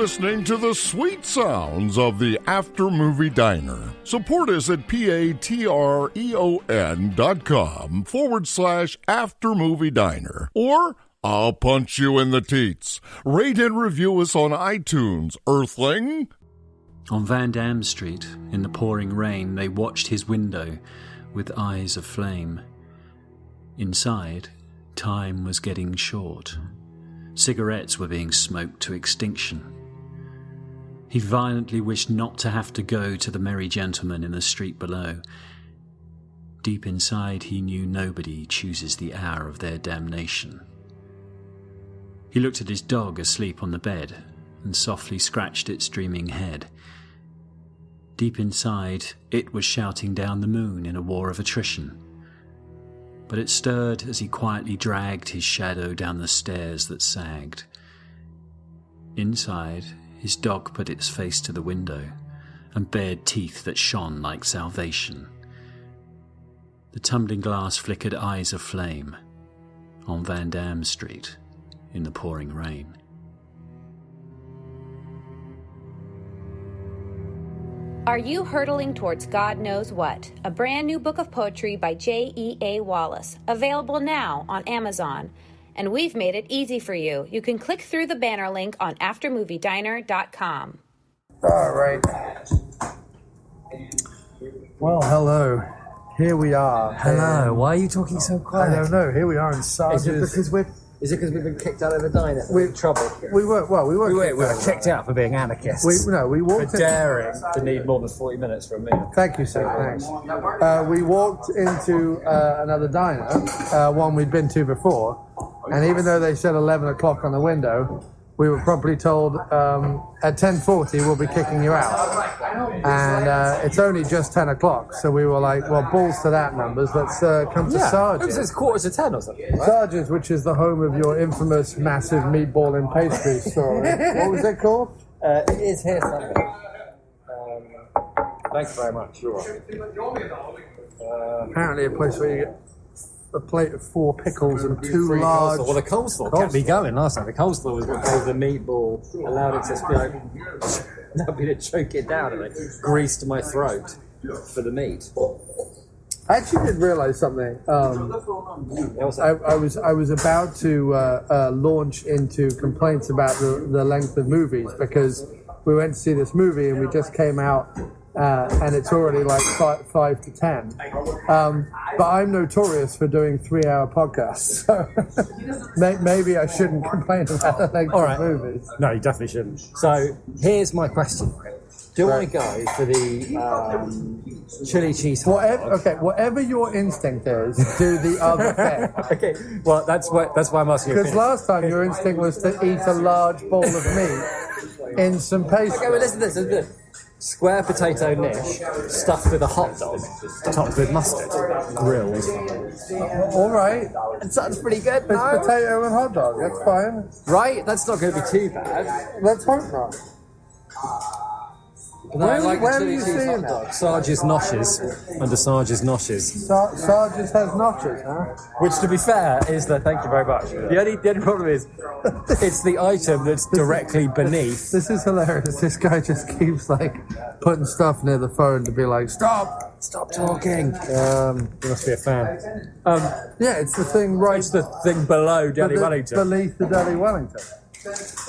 listening to the sweet sounds of the After Movie Diner. Support us at patreon.com/After Movie Diner. Or I'll punch you in the teats. Rate and review us on iTunes, Earthling. On Van Dam Street, in the pouring rain, they watched his window with eyes of flame. Inside, time was getting short. Cigarettes were being smoked to extinction. He violently wished not to have to go to the merry gentleman in the street below. Deep inside, he knew nobody chooses the hour of their damnation. He looked at his dog asleep on the bed and softly scratched its dreaming head. Deep inside, it was shouting down the moon in a war of attrition. But it stirred as he quietly dragged his shadow down the stairs that sagged. Inside, his dog put its face to the window and bared teeth that shone like salvation. The tumbling glass flickered eyes of flame on Van Dam Street in the pouring rain. Are You Hurtling Towards God Knows What? A brand new book of poetry by J.E.A. Wallace, available now on Amazon. And we've made it easy for you. You can click through the banner link on aftermoviediner.com. All right. Well, hello. Here we are. Hello. Why are you talking so quiet? I don't know. Here we are in Sarge's. Is it because we've been kicked out of the diner? We're in trouble. We were kicked out for being anarchists. We walked for daring to need more than 40 minutes for a meal. Thank you, sir. Thanks. We walked into another diner, one we'd been to before, and even though they said 11 o'clock on the window, we were promptly told at 10:40 we'll be kicking you out. And it's only just 10 o'clock, so we were like, well, balls to that numbers, let's come to Sarge's. It's 9:45 or something, right? Sarge's, which is the home of your infamous massive meatball and pastry story. What was it called? It is here somewhere. Thank you very much. Apparently a place where you get a plate of 4 pickles and 2 large... Well, the coleslaw kept me going last time. The coleslaw was what gave the meatball, allowed it to be like... allowed me to choke it down and it greased my throat for the meat. I actually did realise something. I was about to launch into complaints about the length of movies because we went to see this movie and we just came out and it's already like 5 to 10. But I'm notorious for doing 3-hour podcasts, so maybe I shouldn't complain about the length of movies. No, you definitely shouldn't. So here's my question. Do I go for the chili cheese hot dog? Whatever your instinct is, do the other thing. Okay, well, that's why I'm asking you. Because last time your instinct was to eat a large bowl of meat in some pastry. Okay, well, listen to this. Square potato niche stuffed with a hot dog, topped with mustard, grilled. All right. That sounds pretty good. It's potato and hot dog. That's fine. Right? That's not going to be too bad. Let's hope not. Where are you seeing that? Sarge's Noshes, under Sarge's Noshes. Sarge's has notches, huh? Which, to be fair, is the... Thank you very much. The only problem is, it's the item that's directly beneath. This is hilarious. This guy just keeps, putting stuff near the phone to be like, Stop talking. You must be a fan. Yeah, it's the thing right... It's the thing below Deli Wellington. Beneath the Deli Wellington.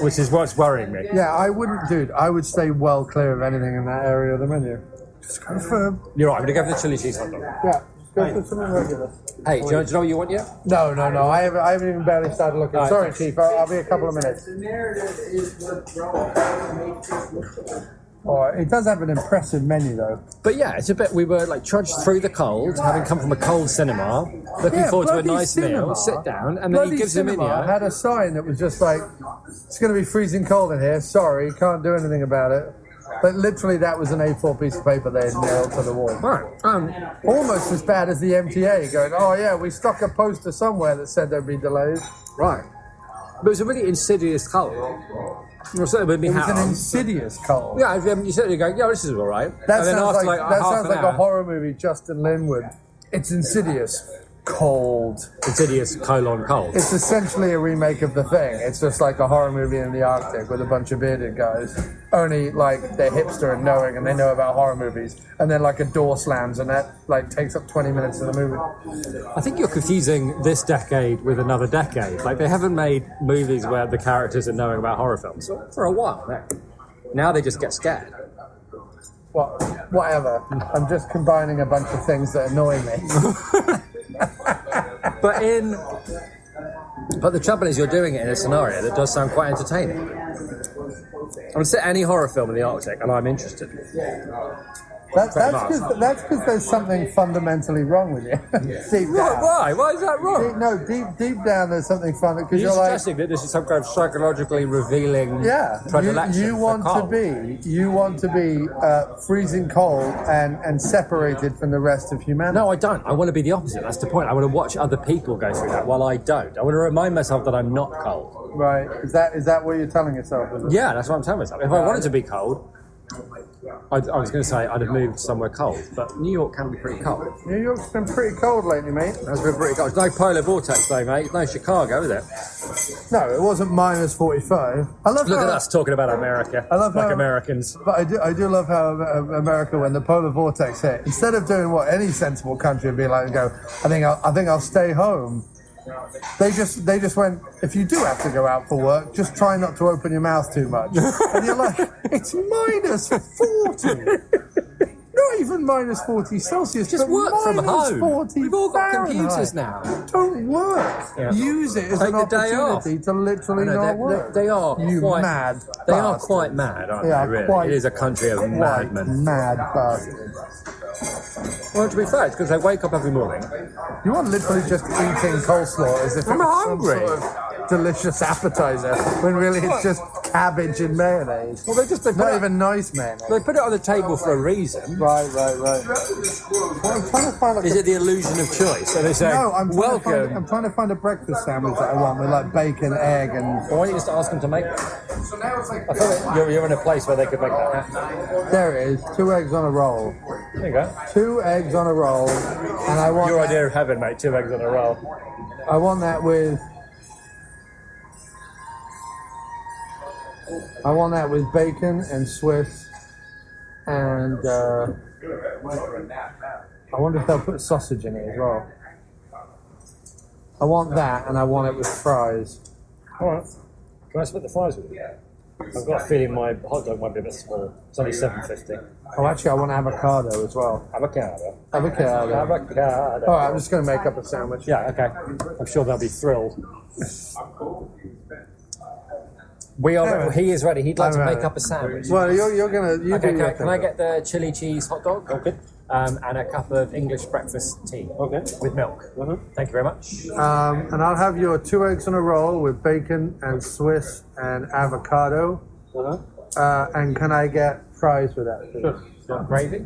Which is what's worrying me. Yeah, I would stay well clear of anything in that area of the menu. Just confirm. You're right, I'm going to go for the chili cheese hot dog. Yeah, go for something regular. Hey, do you know what you want yet? No. I haven't even barely started looking. Right. Sorry, Chief. I'll be a couple of minutes. It does have an impressive menu, though. But yeah, it's a bit... We were, trudged through the cold, having come from a cold cinema, looking forward to a nice meal, sit down, and then he gives him in here. Had a sign that was just like, it's going to be freezing cold in here, sorry, can't do anything about it. But literally that was an A4 piece of paper they had nailed to the wall. Right. Almost as bad as the MTA going, oh yeah, we stuck a poster somewhere that said there'd be delays. Right. But it was a really insidious cold. It was an insidious cold. Yeah, you certainly go, yeah, this is all right. That sounds like a horror movie, Justin Lin would. It's insidious. cold. Insidious : Cold. It's essentially a remake of The Thing. It's just like a horror movie in the Arctic with a bunch of bearded guys. Only like they're hipster and knowing, and they know about horror movies. And then like a door slams, and that like takes up 20 minutes of the movie. I think you're confusing this decade with another decade. Like, they haven't made movies where the characters are knowing about horror films for a while. Now they just get scared. Well, whatever. I'm just combining a bunch of things that annoy me. But the trouble is, you're doing it in a scenario that does sound quite entertaining. I would say any horror film in the Arctic, and I'm interested. That's because there's something fundamentally wrong with you. Deep down. Why? Why is that wrong? Deep down there's something fun because You're you're like, suggesting that this is some kind of psychologically revealing predilection. You want to be freezing cold and separated from the rest of humanity. No, I don't. I want to be the opposite. That's the point. I want to watch other people go through that while I don't. I want to remind myself that I'm not cold. Right. Is that what you're telling yourself? Is it? Yeah, that's what I'm telling myself. If I wanted to be cold, I was going to say I'd have moved somewhere cold, but New York can be pretty cold. New York's been pretty cold lately, mate. It's been pretty cold. It's no polar vortex though, mate. It's no Chicago, is it? No, it wasn't minus 45. I love Look at us talking about America. I love like how, Americans. But I do love how America, when the polar vortex hit, instead of doing what any sensible country would be like and go, I think I'll stay home. They just went, if you do have to go out for work, just try not to open your mouth too much. And you're like, it's minus 40. Not even minus 40 Celsius. Just work from home. 40 We've all got Fahrenheit. computers now. Don't work. Yeah. Use it as Take an the day opportunity to literally not work. They are quite mad. They are bastards. quite mad, aren't They they? are Really, quite- it is a country of madmen. Mad bastards. Well, to be fair, it's because they wake up every morning. You are literally just eating coleslaw as if I'm it was hungry. some sort of delicious appetizer, when really it's just cabbage and mayonnaise. Well, they put Not it, even nice mayonnaise. they put it on the table for a reason. Right. Well, I'm trying to find like Is it the illusion of choice? So they say, No, I'm welcome. trying to find a breakfast sandwich that I want with like bacon, egg, and Why don't you just ask them to make it? I feel like you're in a place where they could make that happen. there it is. 2 eggs on a roll. There you go. 2 eggs on a roll, and I want Your that, idea of heaven, mate. 2 eggs on a roll. I want that with. I want that with bacon and Swiss, and I wonder if they'll put sausage in it as well. I want that, and I want it with fries. All right. Can I split the fries with you? I've got a feeling my hot dog might be a bit small. It's only $7.50. Oh, actually, I want avocado as well. Avocado. Avocado. Avocado. All right, I'm just going to make up a sandwich. Yeah, okay. I'm sure they'll be thrilled. We are. He is ready. He'd like to make up a sandwich. Well, you're gonna. You Okay, do your can I get the chili cheese hot dog? Okay. And a cup of English breakfast tea. Okay. With milk. Thank you very much. And I'll have your 2 eggs on a roll with bacon and Swiss and avocado. And can I get fries with that? Sure. Gravy?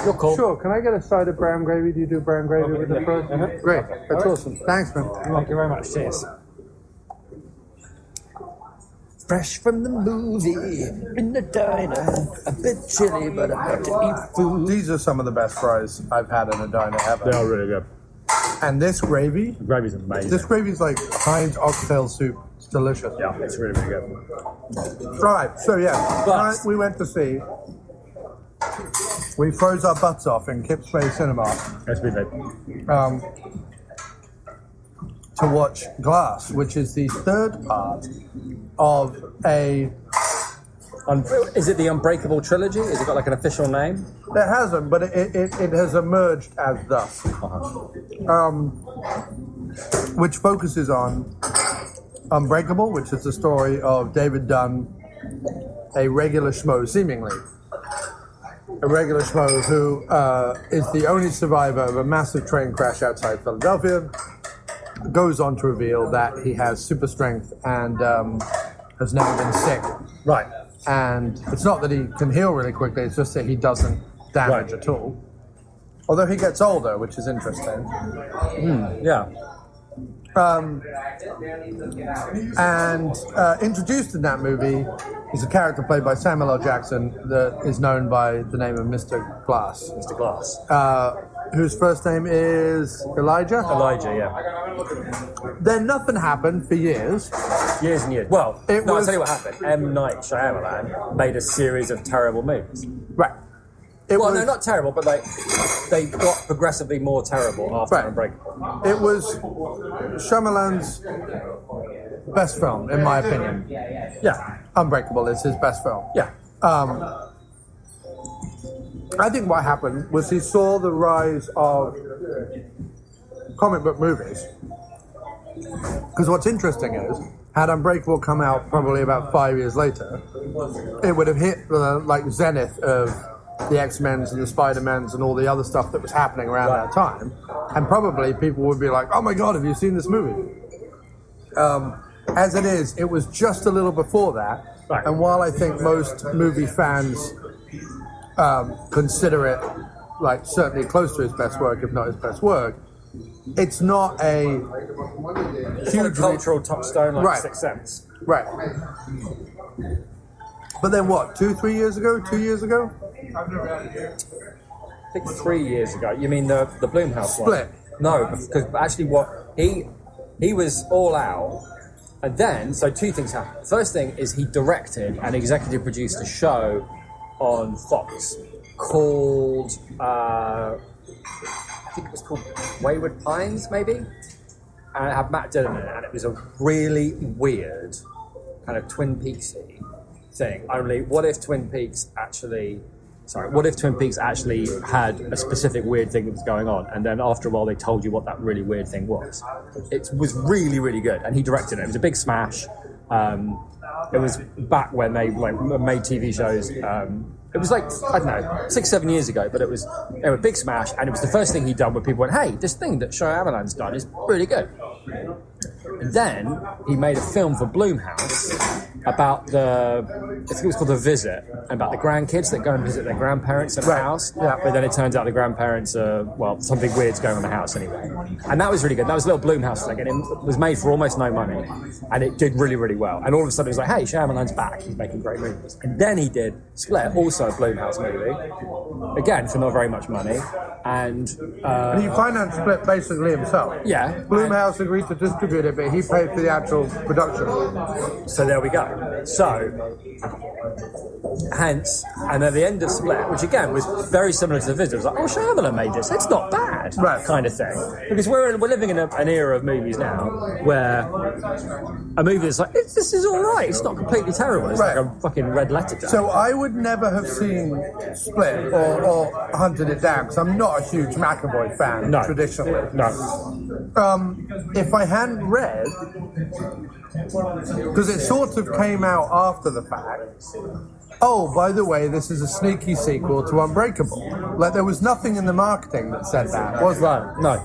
You're cool. Sure. Can I get a side of brown gravy? Do you do brown gravy with the fries? Great. That's awesome. Thanks, man. Thank you very much. Cheers. Fresh from the movie, in the diner, a bit chilly, but about to eat food. These are some of the best fries I've had in a diner ever. They are really good. And this gravy? The gravy's amazing. This gravy's like Heinz oxtail soup. It's delicious. Yeah, it's really, really good. Right, so yeah, But- tonight we went to see. We froze our butts off in Kip's Bay Cinema Yes, we did. to watch Glass, which is the third part of a. Is it the Unbreakable trilogy? Has it got like an official name? It hasn't, but it has emerged as thus. Which focuses on Unbreakable, which is the story of David Dunn, a regular schmo, seemingly. A regular schmo who is the only survivor of a massive train crash outside Philadelphia, goes on to reveal that he has super strength and has never been sick. Right. And it's not that he can heal really quickly, it's just that he doesn't damage at all. Although he gets older, which is interesting. Yeah. And introduced in that movie is a character played by Samuel L. Jackson that is known by the name of Mr. Glass. Mr. Glass. whose first name is Elijah. Elijah, yeah. Then nothing happened for years. Years and years. Well, I'll tell you what happened. M. Night Shyamalan made a series of terrible movies. Right. No, not terrible, but they got progressively more terrible after Unbreakable. It was Shyamalan's best film, in my opinion. Yeah. Unbreakable is his best film. Yeah. I think what happened was he saw the rise of comic book movies. Because what's interesting is, had Unbreakable come out probably about 5 years later, it would have hit the zenith of the X-Men's and the Spider-Men's and all the other stuff that was happening around that time. And probably people would be like, oh my God, have you seen this movie? As it is, it was just a little before that. Right. And while I think most movie fans consider it certainly close to his best work, if not his best work, it's not a huge cultural touchstone like Right. Sixth Sense. Right. But then what, 2 years ago? I think 3 years ago. You mean the Blumhouse Split. one? No, because actually he was all out. And then, so two things happened. First thing is he directed and executive produced a show on Fox called, I think it was called Wayward Pines, maybe? And it had Matt Dillon in it, and it was a really weird kind of Twin Peaksy thing. Only, what if Twin Peaks actually had a specific weird thing that was going on, and then after a while they told you what that really weird thing was. It was really, really good, and he directed it. It was a big smash. It was back when they made TV shows. It was 6-7 years ago, but they were a big smash, and it was the first thing he'd done where people went, hey, this thing that Shyamalan's done is really good. And then he made a film for Blumhouse about I think it was called The Visit, about the grandkids that go and visit their grandparents in a house. Yeah. But then it turns out the grandparents are, something weird's going on in the house anyway. And that was really good. That was a little Blumhouse thing, and it was made for almost no money. And it did really, really well. And all of a sudden it was like, hey, Shyamalan's back. He's making great movies. And then he did Split, also a Blumhouse movie. Again, for not very much money. And he financed Split basically himself. Yeah. Blumhouse agreed to distribute it, but he paid for the actual production. So there we go. So, hence, and at the end of Split, which again was very similar to The Visit, it was like, oh, Shyamalan made this, it's not bad, kind of thing. Because we're living in an era of movies now where a movie is like, this is all right, it's not completely terrible, it's like a fucking red letter jacket. So I would never have seen Split or hunted it down, because I'm not a huge McAvoy fan, traditionally. No. If I hadn't read, because it sort of came out after the fact, oh, by the way, this is a sneaky sequel to Unbreakable. There was nothing in the marketing that said that, was there? No.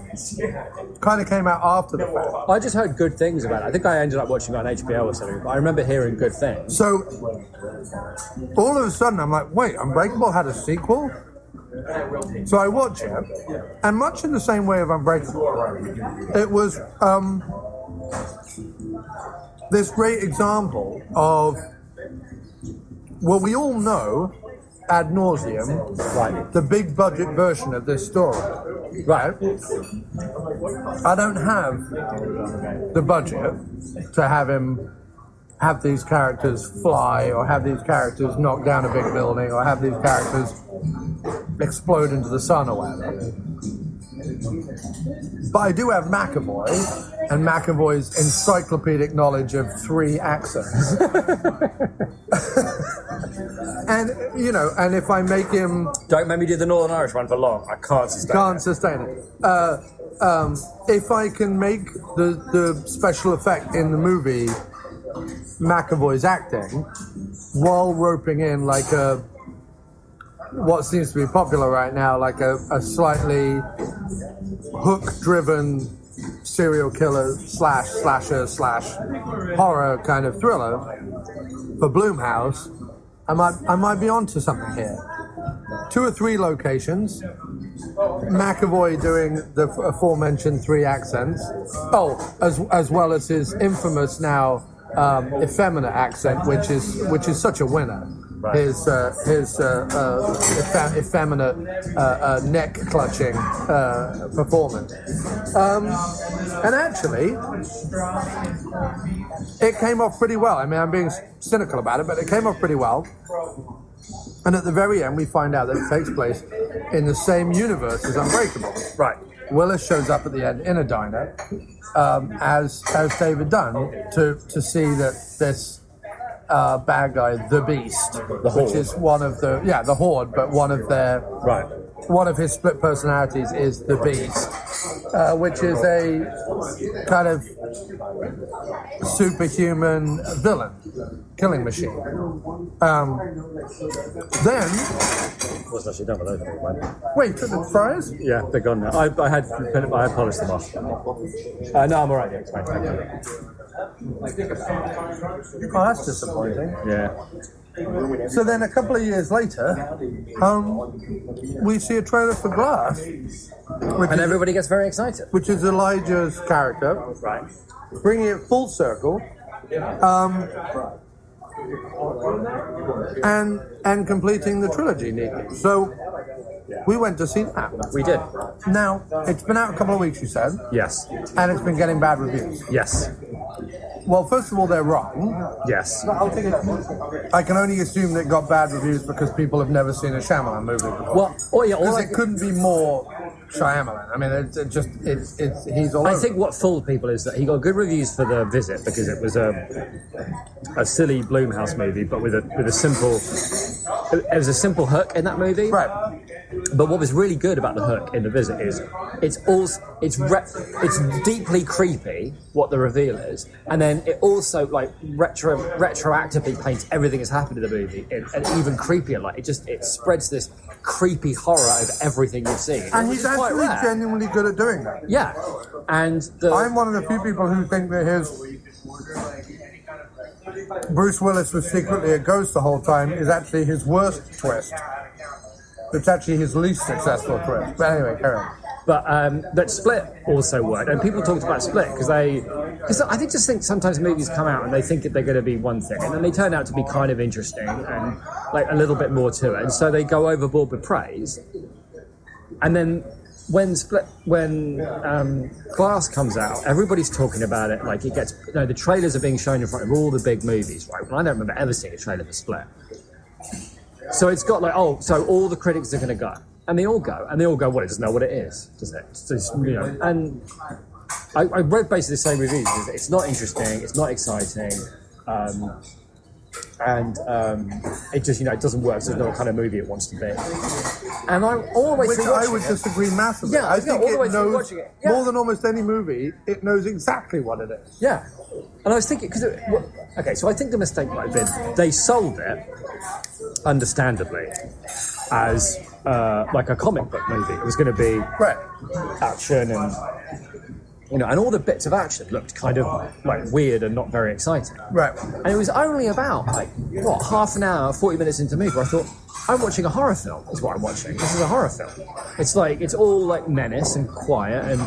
Kind of came out after the fact. I just heard good things about it. I think I ended up watching it on HBO or something, but I remember hearing good things. So, all of a sudden, I'm like, wait, Unbreakable had a sequel? So I watch it, and much in the same way of Unbreakable, it was this great example of what we all know ad nauseum, the big budget version of this story. Right? I don't have the budget to have these characters fly, or have these characters knock down a big building, or have these characters explode into the sun or whatever. But I do have McAvoy, and McAvoy's encyclopedic knowledge of 3 accents. And if I make him... Don't make me do the Northern Irish one for long. I can't sustain it. If I can make the special effect in the movie McAvoy's acting, while roping in what seems to be popular right now, like a slightly hook-driven serial killer slasher horror kind of thriller for Blumhouse, I might be onto something here. 2 or 3 locations, McAvoy doing the aforementioned 3 accents, as well as his infamous now effeminate accent, which is such a winner. his effeminate neck clutching performance. And actually, it came off pretty well. I mean, I'm being cynical about it, but it came off pretty well. And at the very end, we find out that it takes place in the same universe as Unbreakable. Right. Willis shows up at the end in a diner as David Dunn to see that this bad guy, the Beast, which is one of the Horde, but one of their one of his split personalities is the Beast, which is a kind of superhuman villain, killing machine. Then wasn't actually done with those things, man. wait, the fries? Yeah, they're gone now. I had polished them off. No, I'm alright. Yeah, it's fine. Thank you. Oh, that's disappointing. Yeah. So then a couple of years later, we see a trailer for Glass, And everybody gets very excited. which is Elijah's character, Right. bringing it full circle, and completing the trilogy neatly. So we went to see that. We did. Now, it's been out a couple of weeks, you said, Yes. and it's been getting bad reviews. Yes. Well, first of all, they're wrong. Yes. I can only assume that it got bad reviews because people have never seen a Shyamalan movie before. Well, Because it couldn't be more Shyamalan. I mean, he's all over. I think what fooled people is that he got good reviews for The Visit because it was a silly Blumhouse movie, but with a simple. It was a simple hook in that movie. Right. But what was really good about the hook in The Visit is it's deeply creepy what the reveal is, and then it also like retroactively paints everything that's happened in the movie in an even creepier light. It spreads this creepy horror over everything you've seen. And he's actually genuinely good at doing that. Yeah, and I'm one of the few people who think that Bruce Willis was secretly a ghost the whole time is actually his worst twist. It's actually his least successful twist. But anyway, carry on. But Split also worked, and people talked about Split because I just think sometimes movies come out and they think that they're going to be one thing, and then they turn out to be kind of interesting and like a little bit more to it, and so they go overboard with praise. And then when Glass comes out, everybody's talking about it like it gets. The trailers are being shown in front of all the big movies, right? Well, I don't remember ever seeing a trailer for Split. So it's got like, so all the critics are going to go. And they all go. And they all go, well, it doesn't know what it is, does it? And I read basically the same reviews. It's not interesting, it's not exciting, it just, it doesn't work, so it's not the kind of movie it wants to be. And I'm always Which I would disagree massively. Yeah, I think it knows, Yeah. more than almost any movie, it knows exactly what it is. Yeah. And I was thinking, so I think the mistake might have been, they sold it, understandably, as like a comic book movie. It was going to be action and and all the bits of action looked kind of like weird and not very exciting. Right. And it was only about half an hour, 40 minutes into the movie where I thought, I'm watching a horror film, is what I'm watching. This is a horror film. It's all like menace and quiet and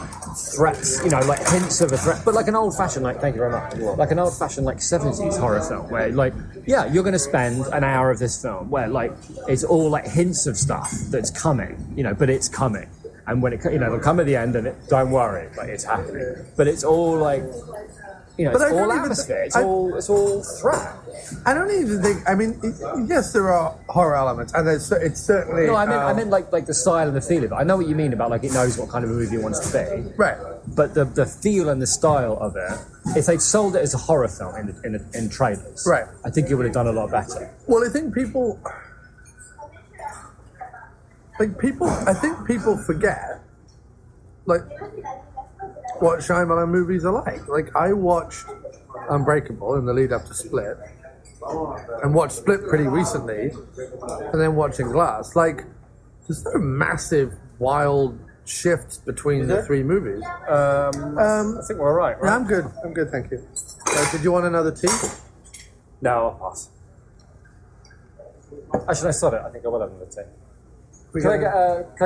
threats, like hints of a threat, but like an old-fashioned, thank you very much, like an old-fashioned 70s horror film where you're going to spend an hour of this film where it's all like hints of stuff that's coming, but it's coming. And when it'll come at the end and don't worry, it's happening. But it's all it's all atmosphere. It's all threat. I don't even think. I mean, yes, there are horror elements, and it's certainly. No, I mean like the style and the feel of it. I know what you mean about it knows what kind of a movie it wants to be. Right. But the feel and the style of it, if they'd sold it as a horror film in trailers, right, I think it would have done a lot better. Well, I think people. I think people forget, what Shyamalan movies are like. I watched Unbreakable in the lead up to Split, and watched Split pretty recently, and then watching Glass. There's no massive, wild shifts between the three movies. I think we're all right? Yeah, I'm good, thank you. Did you want another tea? No, I'll pass. Actually, I sod it. I think I will have another tea. Can I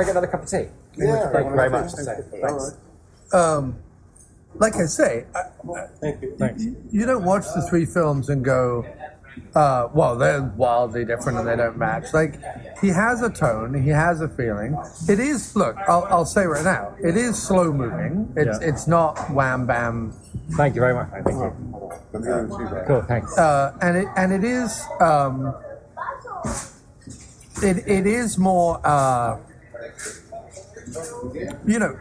get another cup of tea? Yeah. Thank you very much. Thanks. Like I say, Thank you. Thanks. You don't watch the three films and go, Well, they're wildly different and they don't match. Like, he has a tone, he has a feeling. It is, look, I'll say right now, it is slow moving. It's not wham bam. Thank you very much. Thank you. Cool, thanks. And it is, it is more, you know,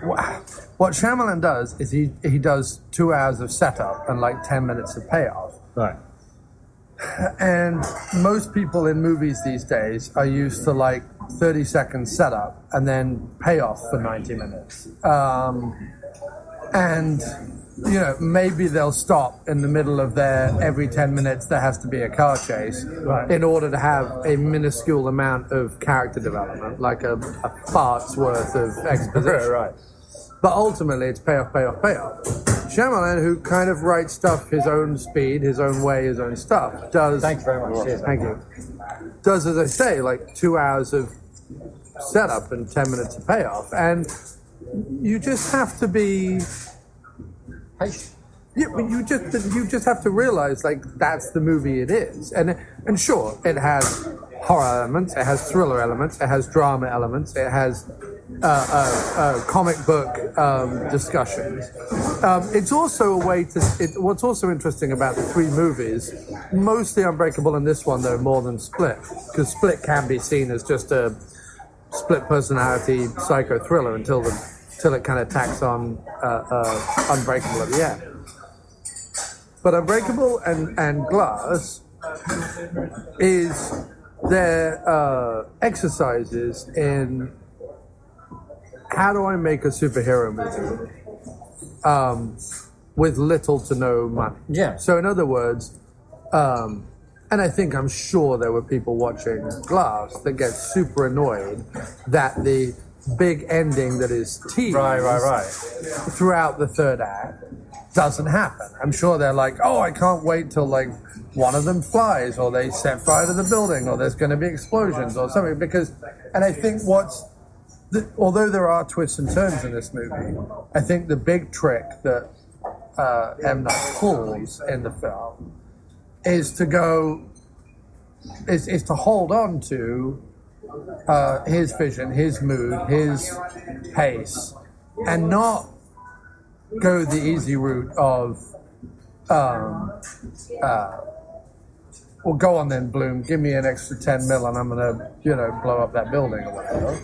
what Shyamalan does is he does 2 hours of setup and like 10 minutes of payoff. Right. And most people in movies these days are used to like 30-second setup and then payoff for 90 minutes. And, you know, maybe they'll stop in the middle of their every 10 minutes there has to be a car chase in order to have a minuscule amount of character development, like a fart's worth of exposition. Right. But ultimately it's payoff, payoff, payoff. Shyamalan, who kind of writes stuff his own speed, his own way, his own stuff, does... Thank you very much. Cheers. Thank you. Does, as I say, like 2 hours of setup and 10 minutes of payoff. And you just have to be... Patient. Yeah, but you just have to realize, like, that's the movie it is. And sure, it has horror elements, it has thriller elements, it has drama elements, it has comic book discussions. It's also a way to... what's also interesting about the 3 movies, mostly Unbreakable and this one, though, more than Split, because Split can be seen as just a split personality psycho thriller until it kind of tacks on Unbreakable at the end. But Unbreakable and Glass is their exercises in how do I make a superhero movie with little to no money. Yeah. So in other words, and I'm sure there were people watching Glass that get super annoyed that the big ending that is teased throughout the third act doesn't happen. I'm sure they're like, oh, I can't wait till like one of them flies or they set fire to the building or there's going to be explosions or something. And I think although there are twists and turns in this movie, I think the big trick that M. Night pulls in the film is to hold on to his vision, his mood, his pace, and not go the easy route of, well, go on then, Bloom, give me an extra 10 mil and I'm going to, blow up that building or whatever.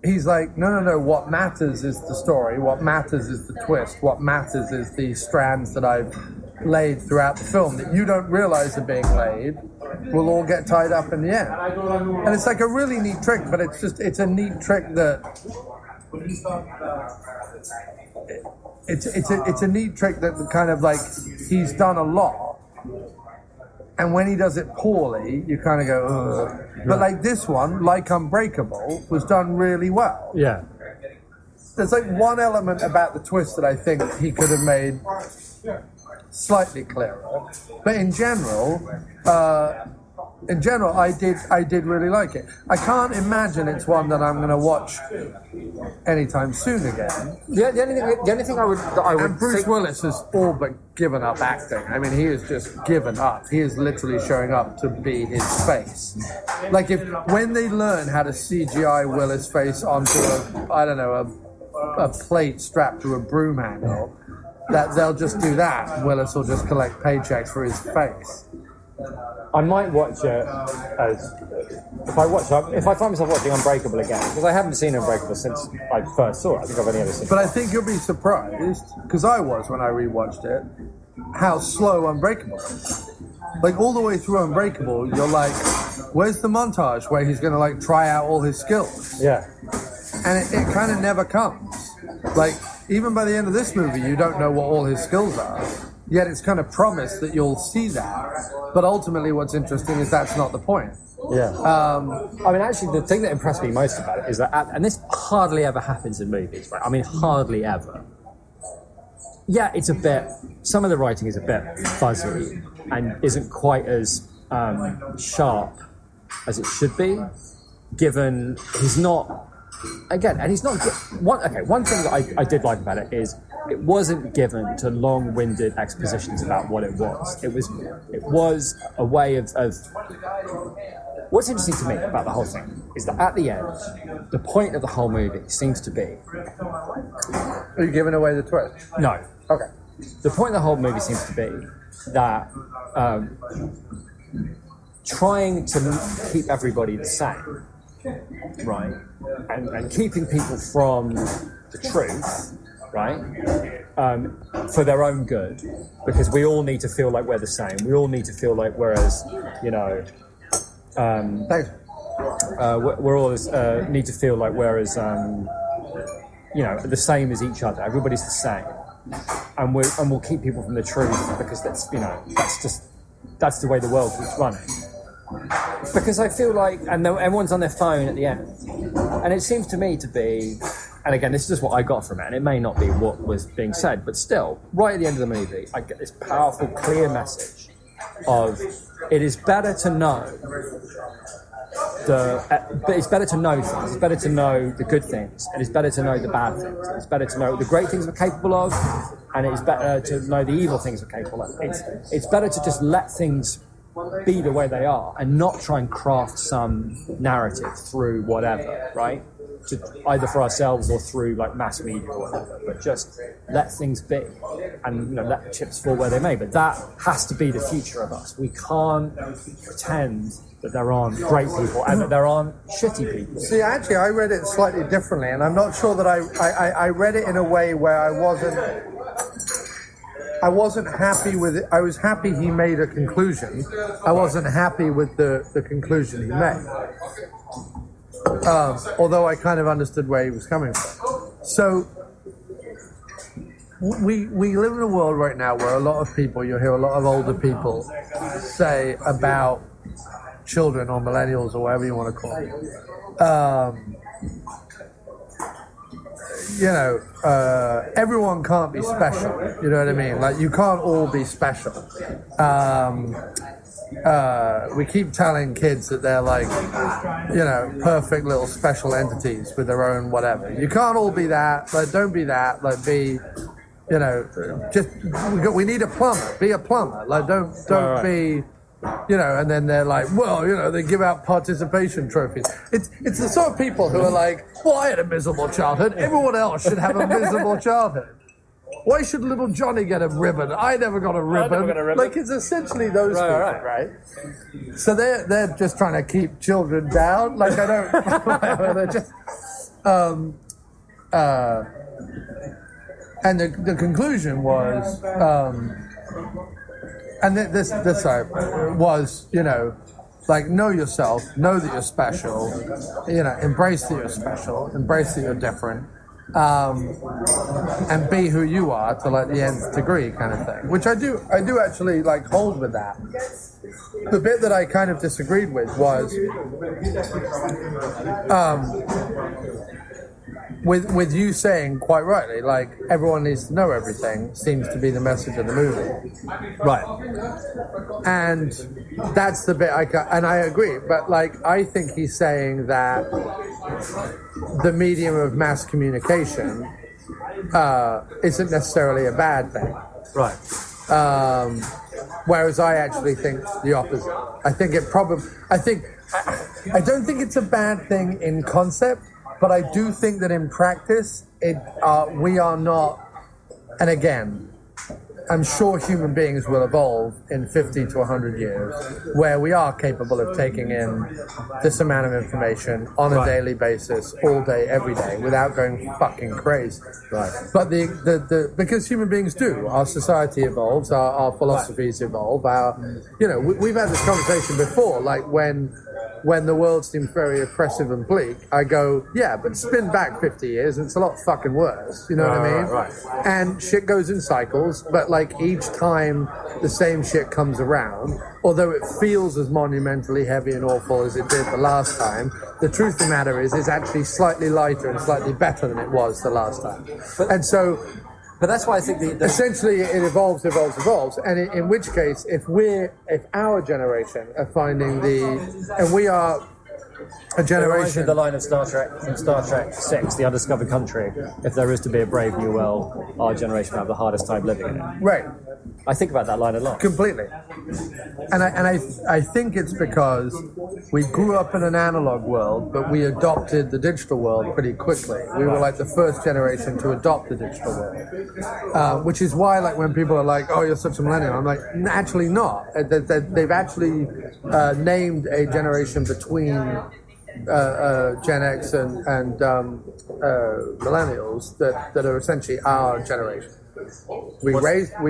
He's like, no, what matters is the story, what matters is the twist, what matters is the strands that I've laid throughout the film that you don't realize are being laid will all get tied up in the end. And it's like a really neat trick, but it's a neat trick that it's a neat trick that kind of like he's done a lot, and when he does it poorly you kind of go ugh. But like this one, like Unbreakable, was done really well. Yeah. There's like one element about the twist that I think he could have made slightly clearer, but in general, I did really like it. I can't imagine it's one that I'm going to watch anytime soon again. The only thing I would and Bruce Willis has all but given up acting. I mean, he has just given up. He is literally showing up to be his face. Like when they learn how to CGI Willis' face onto a plate strapped to a broom handle, that they'll just do that. Willis will just collect paychecks for his face. I might watch it if I find myself watching Unbreakable again, because I haven't seen Unbreakable since I first saw it. I think I've only ever seen it. But I think you'll be surprised, because I was when I rewatched it, how slow Unbreakable is. Like all the way through Unbreakable, you're like, where's the montage where he's going to like try out all his skills? Yeah. And it kind of never comes. Like, even by the end of this movie, you don't know what all his skills are. Yet it's kind of promised that you'll see that. But ultimately what's interesting is that's not the point. Yeah. I mean, actually, the thing that impressed me most about it is that, and this hardly ever happens in movies, right? I mean, hardly ever. Yeah, it's some of the writing is a bit fuzzy and isn't quite as sharp as it should be, given he's not... Again, and he's not... One thing that I did like about it is it wasn't given to long-winded expositions about what it was. It was a way of what's interesting to me about the whole thing is that at the end, the point of the whole movie seems to be... Are you giving away the twist? No. Okay. The point of the whole movie seems to be that trying to keep everybody the same, right, and keeping people from the truth, right, for their own good, because we all need to feel like we're the same. We all need to feel like we're as, Thanks. we're all need to feel like we're as, the same as each other. Everybody's the same, and we'll keep people from the truth because that's the way the world keeps running. Because I feel like, and everyone's on their phone at the end, and it seems to me to be, and again, this is just what I got from it, and it may not be what was being said, but still, right at the end of the movie, I get this powerful, clear message of it is better to know it's better to know things. It's better to know the good things, and it's better to know the bad things. It's better to know the great things we're capable of, and it's better to know the evil things we're capable of. It's better to just let things be the way they are and not try and craft some narrative through whatever, right? Either for ourselves or through like mass media or whatever, but just let things be and let the chips fall where they may. But that has to be the future of us. We can't pretend that there aren't great people and that there aren't shitty people. See, actually, I read it slightly differently, and I'm not sure that I read it in a way where I wasn't happy with it. I was happy he made a conclusion. I wasn't happy with the conclusion he made. Although I kind of understood where he was coming from. So we live in a world right now where a lot of people, you'll hear a lot of older people say about children or millennials or whatever you want to call them, everyone can't be special. You know what I mean? Like, you can't all be special. We keep telling kids that they're like, perfect little special entities with their own whatever. You can't all be that. Like, don't be that. Like, be, we need a plumber. Be a plumber. Like, don't be, and then they're like, well, they give out participation trophies. It's the sort of people who are like, well, I had a miserable childhood. Everyone else should have a miserable childhood. Why should little Johnny get a ribbon? I never got a ribbon. Like, it's essentially those people, right? So they're just trying to keep children down. Like, I don't... they're just... and the conclusion was... and this was, like, know yourself, know that you're special, embrace that you're special, embrace that you're different. And be who you are to like the nth degree, kind of thing. Which I do actually like hold with that. The bit that I kind of disagreed with was with you saying quite rightly, like, everyone needs to know everything seems to be the message of the movie, right? And that's the bit and I agree, but like, I think he's saying that the medium of mass communication isn't necessarily a bad thing, right? Whereas I actually think the opposite. I don't think it's a bad thing in concept, but I do think that in practice, we are not, and again, I'm sure human beings will evolve in 50 to 100 years, where we are capable of taking in this amount of information on a daily basis, all day, every day, without going fucking crazy. Right. But because human beings do, our society evolves, our philosophies evolve, we've had this conversation before, like when the world seems very oppressive and bleak, I go, yeah, but spin back 50 years and it's a lot fucking worse. You know what I mean? Right. And shit goes in cycles, but like each time the same shit comes around, although it feels as monumentally heavy and awful as it did the last time, the truth of the matter is it's actually slightly lighter and slightly better than it was the last time. But that's why I think essentially it evolves, and in which case, if our generation are finding and we are a It reminds me generation. of the line of Star Trek from Star Trek 6, The Undiscovered Country. If there is to be a brave new world, our generation will have the hardest time living in it. Right. I think about that line a lot. Completely. And I think it's because we grew up in an analog world, but we adopted the digital world pretty quickly. We were like the first generation to adopt the digital world. Which is why, like, when people are like, oh, you're such a millennial, I'm like, actually not. They've actually named a generation between Gen X and millennials that are essentially our generation. We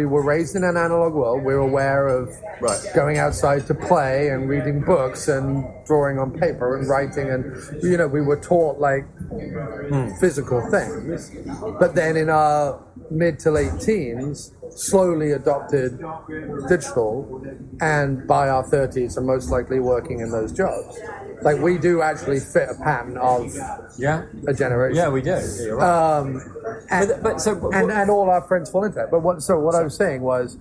were raised in an analog world. We're aware of going outside to play and reading books and drawing on paper and writing, and we were taught like physical things. But then in our mid to late teens, slowly adopted digital, and by our 30s are most likely working in those jobs. Like, we do actually fit a pattern of a generation. Yeah, we do. Yeah, you're right. And all our friends fall into that. But what I was saying was,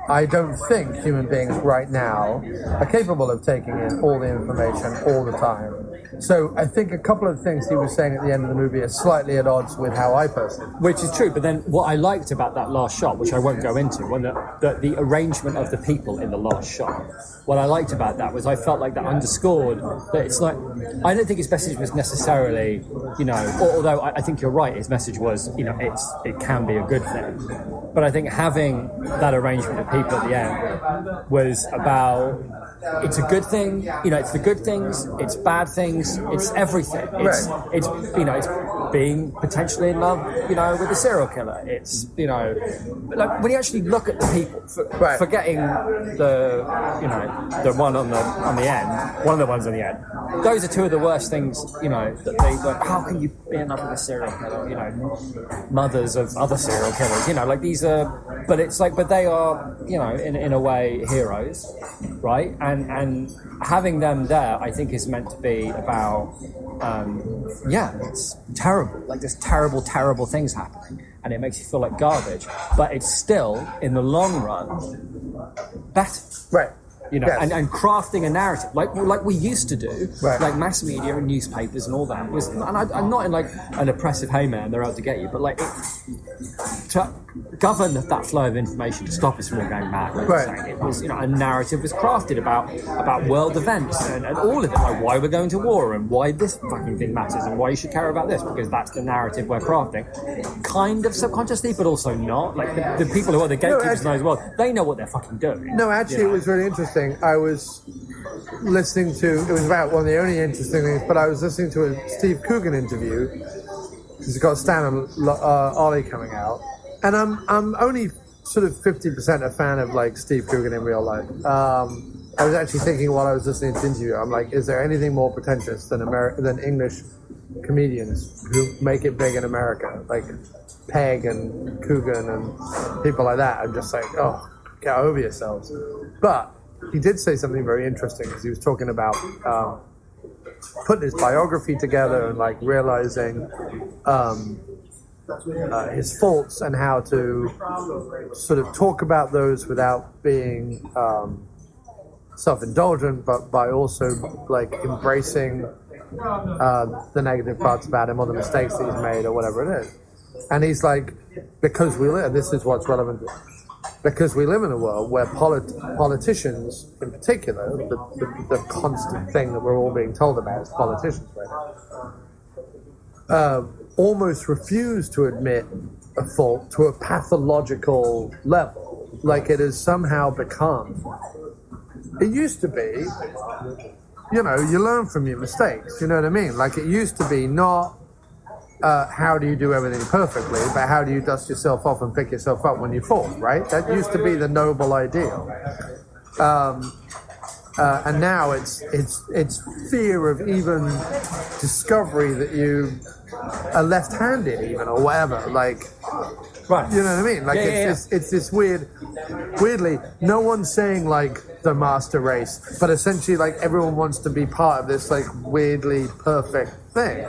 I don't think human beings right now are capable of taking in all the information all the time. So I think a couple of things he was saying at the end of the movie are slightly at odds with how I perceive. Which is true, but then what I liked about that last shot, which I won't go into, when the arrangement of the people in the last shot, what I liked about that was I felt like that underscored that it's like, I don't think his message was necessarily, although I think you're right, his message was, it can be a good thing. But I think having that arrangement of people at the end was about, it's a good thing, it's the good things, it's bad things, it's everything. It's being potentially in love, with a serial killer. It's, like when you actually look at the people, forgetting the one on the end, one of the ones on the end, those are two of the worst things, that they like, how can you be in love with a serial killer, mothers of other serial killers, like these are, but it's like, but they are, in a way, heroes, right? And having them there, I think, is meant to be about, it's terrible. Like, there's terrible, terrible things happening, and it makes you feel like garbage. But it's still, in the long run, better. Right. Yes. And crafting a narrative like we used to do, like mass media and newspapers and all that was. And I'm not in like an oppressive, hey man, they're out to get you, but like to govern that flow of information to stop us from all going mad. Like saying, it was, a narrative was crafted about world events and all of it, like why we're going to war and why this fucking thing matters and why you should care about this, because that's the narrative we're crafting. Kind of subconsciously, but also not. Like the people who are the gatekeepers know as well. They know what they're fucking doing. No, actually, it was really interesting. I was listening to, it was about one of the only interesting things, but I was listening to a Steve Coogan interview. He's got Stan and Ollie coming out, and I'm only sort of 50% a fan of like Steve Coogan in real life. I was actually thinking while I was listening to the interview, I'm like, is there anything more pretentious than English comedians who make it big in America, like Pegg and Coogan and people like that? I'm just like, oh, get over yourselves. But he did say something very interesting, because he was talking about putting his biography together and like realizing his faults and how to sort of talk about those without being self-indulgent, but by also like embracing the negative parts about him or the mistakes that he's made or whatever it is. And he's like, because we live, this is what's relevant, because we live in a world where politicians, in particular, the constant thing that we're all being told about is politicians right now, almost refuse to admit a fault to a pathological level. Like it has somehow become, it used to be, you learn from your mistakes, you know what I mean? Like it used to be not, how do you do everything perfectly, but how do you dust yourself off and pick yourself up when you fall, right? That used to be the noble ideal. And now it's fear of even discovery that you are left-handed even, or whatever, like, right. You know what I mean? Like it's this weirdly, no one's saying like the master race, but essentially like everyone wants to be part of this like weirdly perfect thing,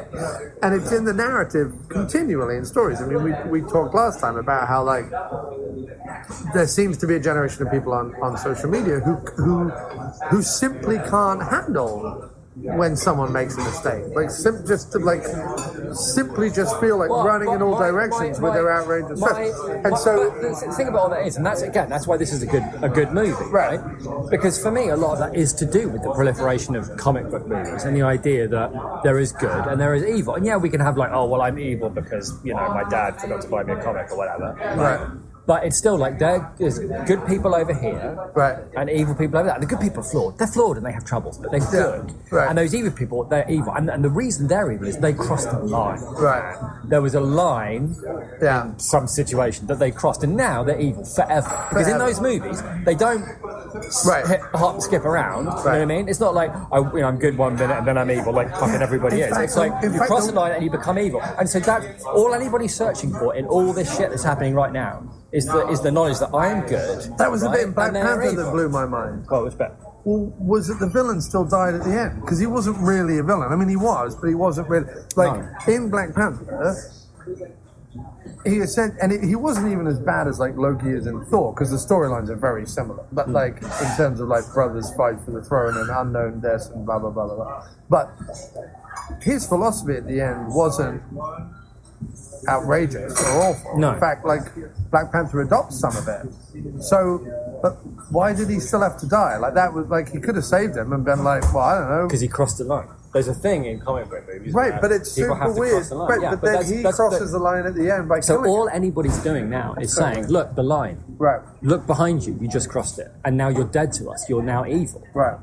and it's in the narrative continually in stories. I mean, we talked last time about how like there seems to be a generation of people on social media who simply can't handle when someone makes a mistake. Like simply just feel like running in all directions with their outrageous stuff. And so the thing about all that is, and that's why this is a good movie, right? Because for me, a lot of that is to do with the proliferation of comic book movies and the idea that there is good and there is evil. And yeah, we can have like, oh well, I'm evil because my dad forgot to buy me a comic or whatever. Right. But it's still like there's good people over here, right, and evil people over there. And the good people are flawed. They're flawed and they have troubles, but they're good. Right. And those evil people, they're evil. And the reason they're evil is they crossed the line. Right. There was a line in some situation that they crossed, and now they're evil forever. Because in those movies, they don't hop and skip around. You know what I mean? It's not like I'm good one minute and then I'm evil, like fucking everybody is. It's like you cross the line and you become evil. And so that's all anybody's searching for in all this shit that's happening right now. Is the knowledge that I am good. That was the bit in Black Panther that blew my mind. Oh, which bit? Well, was it the villain still died at the end? Because he wasn't really a villain. I mean, he was, but he wasn't really. In Black Panther, he said, and he wasn't even as bad as like Loki is in Thor, because the storylines are very similar. But like in terms of like brothers fight for the throne and unknown deaths and blah blah blah blah blah. But his philosophy at the end wasn't outrageous or awful. No. In fact, like Black Panther adopts some of it. So, but why did he still have to die? Like that was like he could have saved him and been like, well, I don't know, because he crossed the line. There's a thing in comic book movies, right? But it's super weird. Right, but then he crosses the line at the end by killing all him. Anybody's doing now is saying, look, the line. Right. Look behind you. You just crossed it, and now you're dead to us. You're now evil. Right.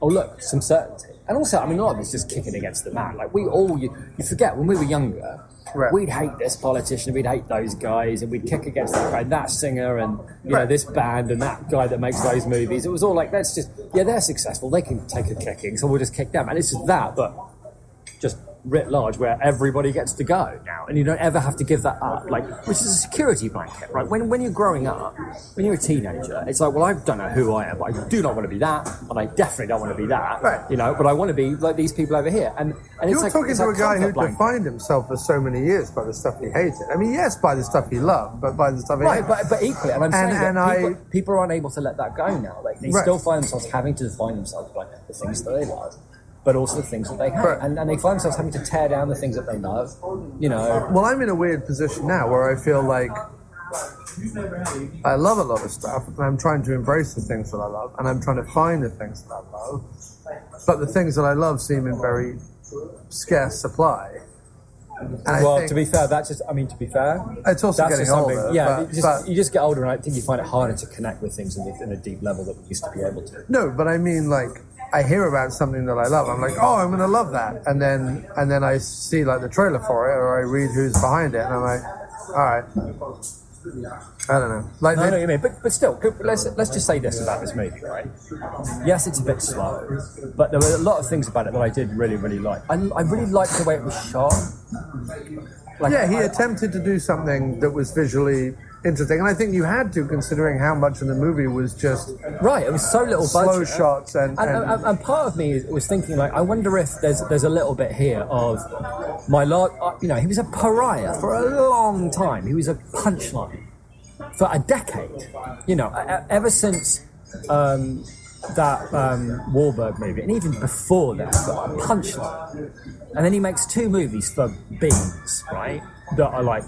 Oh, look, some certainty. And also, I mean, a lot of it's just kicking against the man. Like, you forget, when we were younger, we'd hate this politician, we'd hate those guys, and we'd kick against that guy, that singer, and, this band, and that guy that makes those movies. It was all like, that's just, they're successful, they can take a kicking, so we'll just kick them. And it's just that, but just writ large, where everybody gets to go now, and you don't ever have to give that up, like, which is a security blanket, right? When you're growing up, when you're a teenager, it's like, well, I don't know who I am, but I do not want to be that, and I definitely don't want to be that, but I want to be like these people over here. And you're it's like, talking it's to like a guy who blanket. defined himself for so many years by the stuff he hated. I mean, yes, by the stuff he loved, but by the stuff he hated. But equally, and I'm saying that people are unable to let that go now. Like, they still find themselves having to define themselves by the things that they love, but also the things that they hate. And they find themselves having to tear down the things that they love, Well, I'm in a weird position now where I feel like I love a lot of stuff, and I'm trying to embrace the things that I love, and I'm trying to find the things that I love, but the things that I love seem in very scarce supply. And to be fair, it's also getting older. Yeah, you just get older, and I think you find it harder to connect with things in a deep level that we used to be able to. No, but I mean, like, I hear about something that I love, I'm like, oh, I'm going to love that, and then I see like the trailer for it, or I read who's behind it, and I'm like, all right, I don't know. Like, I know what you mean, but still, let's just say this about this movie, right? Yes, it's a bit slow, but there were a lot of things about it that I did really, really like. I really liked the way it was shot. He attempted to do something that was visually interesting, and I think you had to, considering how much of the movie was just it was so little slow budget. shots, and part of me was thinking, like, I wonder if there's a little bit here of my lord. He was a pariah for a long time. He was a punchline for a decade. Ever since that Wahlberg movie, and even before that, but a punchline. And then he makes 2 movies for beans, right? That are like,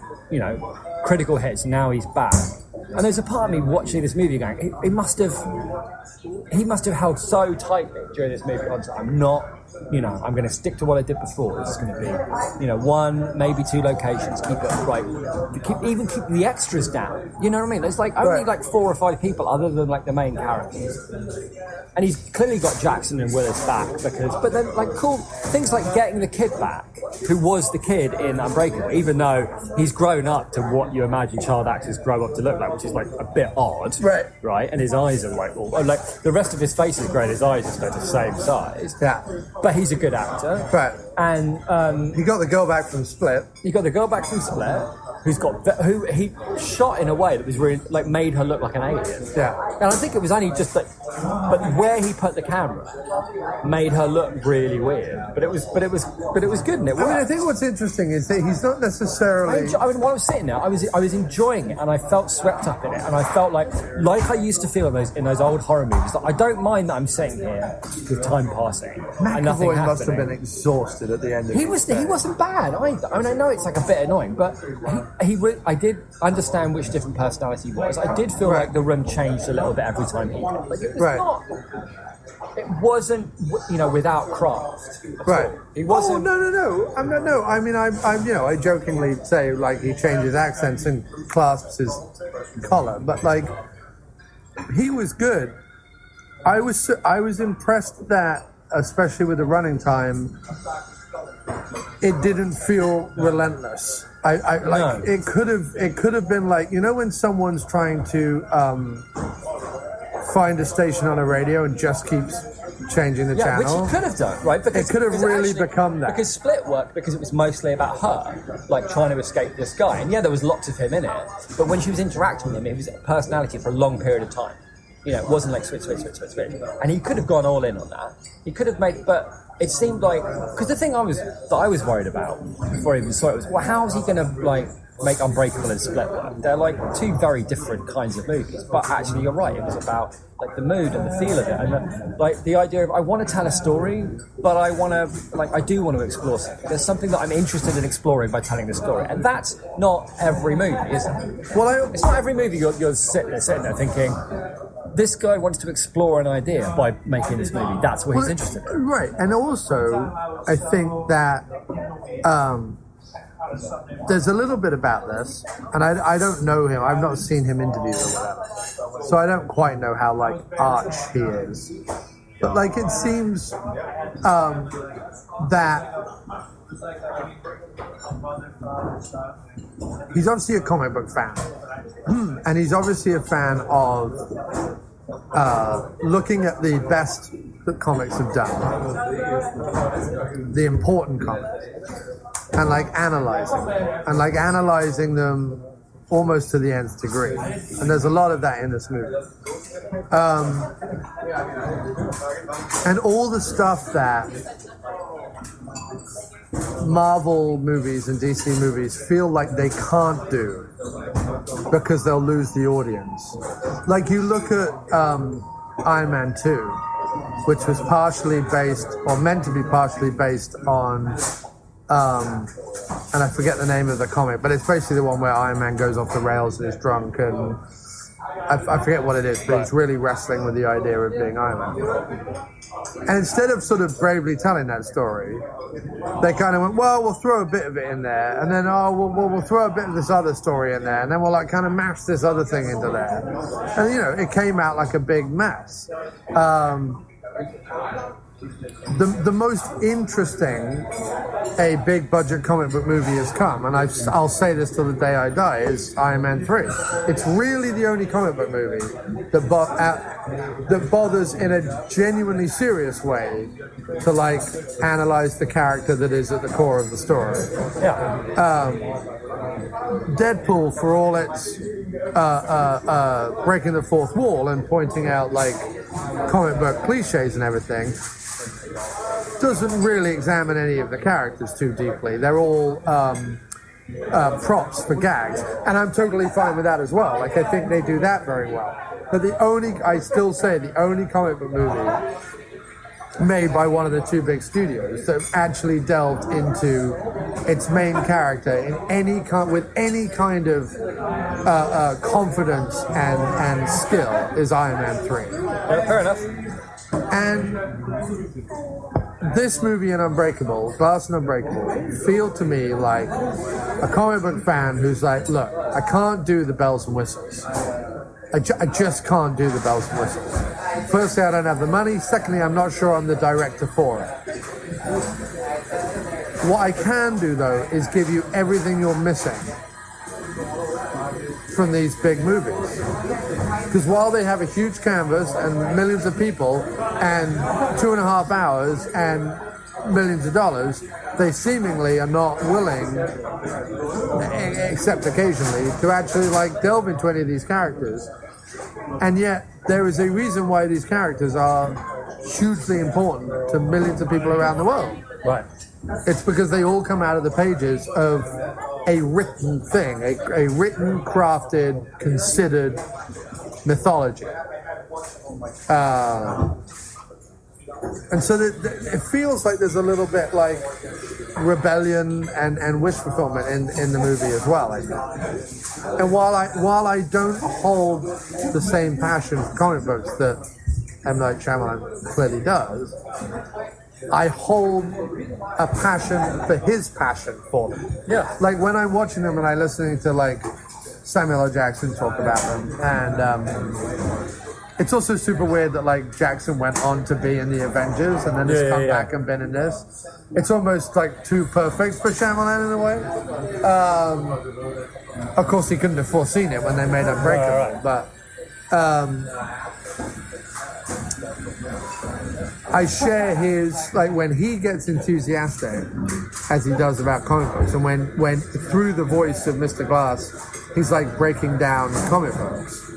critical hits. Now he's back, and there's a part of me watching this movie going, he must have held so tightly during this movie. I'm not, I'm going to stick to what I did before. This is going to be, 1, maybe 2 locations. Keep it right. Keep the extras down. You know what I mean? There's like only like 4 or 5 people other than like the main characters. And he's clearly got Jackson and Willis back but then like cool things like getting the kid back, who was the kid in Unbreakable, even though he's grown up to what you imagine child actors grow up to look like, which is like a bit odd, right? And his eyes are like the rest of his face is grey, his eyes are the same size. Yeah, but he's a good actor, right? And he got the girl back from Split. who he shot in a way that was really like made her look like an alien. Yeah. And I think it was only just like, but where he put the camera made her look really weird. But it was good, and it worked. I think what's interesting is that he's not necessarily. While I was sitting there, I was enjoying it, and I felt swept up in it, and I felt like I used to feel in those old horror movies. That I don't mind that I'm sitting here with time passing and nothing McAvoy happening. must have been exhausted at the end of He wasn't bad either. I mean, I know it's like a bit annoying, but I did understand which different personality he was. I did feel like the room changed a little bit every time he did. Like it was not. It wasn't, without craft. Right. It wasn't. Oh no. I mean, I jokingly say like he changes accents and clasps his collar, but like he was good. I was impressed that, especially with the running time, it didn't feel relentless. No. It could have been like, when someone's trying to find a station on a radio and just keeps changing the channel. Which it could have done, right? Because it could have really become that. Because Split worked because it was mostly about her, like trying to escape this guy. And yeah, there was lots of him in it, but when she was interacting with him, it was a personality for a long period of time. It wasn't like switch. And he could have gone all in on that. He could have made, but it seemed like, because the thing I was worried about before I even saw it was, well, how is he going to like make Unbreakable and Split work? They're like two very different kinds of movies. But actually, you're right. It was about like the mood and the feel of it, and the idea of I want to tell a story, but I do want to explore something. There's something that I'm interested in exploring by telling the story, and that's not every movie, is it? Well, it's not every movie you're sitting there thinking, this guy wants to explore an idea by making this movie. That's what he's interested in. Right, and also, I think that there's a little bit about this, and I don't know him. I've not seen him interviewed or whatever, so I don't quite know how like arch he is. But like it seems that he's obviously a comic book fan, and he's obviously a fan of looking at the best that comics have done, the important comics, and like analyzing them almost to the nth degree. And there's a lot of that in this movie. And all the stuff that Marvel movies and DC movies feel like they can't do because they'll lose the audience. Like you look at Iron Man 2, which was partially based, or meant to be partially based on and I forget the name of the comic, but it's basically the one where Iron Man goes off the rails and is drunk, and I forget what it is, but he's really wrestling with the idea of being Iron Man. And instead of sort of bravely telling that story, they kind of went, well, we'll throw a bit of it in there, and then we'll throw a bit of this other story in there, and then we'll like kind of mash this other thing into there, and it came out like a big mess. The most interesting a big budget comic book movie has come, and I'll say this till the day I die, is Iron Man 3. It's really the only comic book movie that bothers in a genuinely serious way to like analyze the character that is at the core of the story. Yeah. Deadpool, for all its breaking the fourth wall and pointing out like comic book cliches and everything, doesn't really examine any of the characters too deeply. They're all props for gags, and I'm totally fine with that as well. Like I think they do that very well. But I still say the only comic book movie made by one of the two big studios that actually delved into its main character in with any kind of confidence and skill is Iron Man 3. Fair enough. And this movie and Unbreakable, Glass and Unbreakable, feel to me like a comic book fan who's like, look, I can't do the bells and whistles. I just can't do the bells and whistles. Firstly, I don't have the money. Secondly, I'm not sure I'm the director for it. What I can do, though, is give you everything you're missing from these big movies. Because while they have a huge canvas and millions of people and 2.5 hours and millions of dollars, they seemingly are not willing, except occasionally, to actually like delve into any of these characters. And yet, there is a reason why these characters are hugely important to millions of people around the world. Right. It's because they all come out of the pages of a written thing, a written, crafted, considered mythology. And so it feels like there's a little bit like rebellion and wish fulfillment in the movie as well, I think. And while I don't hold the same passion for comic books that M. Night Shyamalan clearly does, I hold a passion for his passion for them. Yeah. Like when I'm watching them and I'm listening to like Samuel L. Jackson talk about them, and it's also super weird that like Jackson went on to be in the Avengers and then has come back and been in this. It's almost like too perfect for Shyamalan in a way. Of course, he couldn't have foreseen it when they made Unbreakable, but I share his, like when he gets enthusiastic, as he does about comic books, and when through the voice of Mr. Glass, he's like breaking down comic books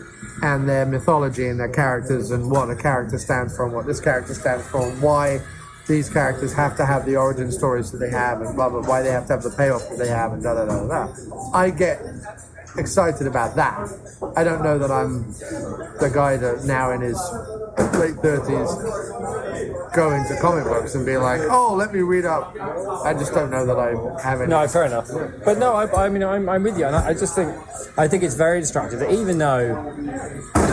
and their mythology and their characters and what a character stands for and what this character stands for and why these characters have to have the origin stories that they have and blah, blah, why they have to have the payoff that they have and da, da, da, da. I get excited about that. I don't know that I'm the guy that now in his late 30s go into comic books and be like, oh, let me read up. I just don't know that I have any. No, fair enough. But no, I mean, I'm with you, and I just think it's very distracting that even though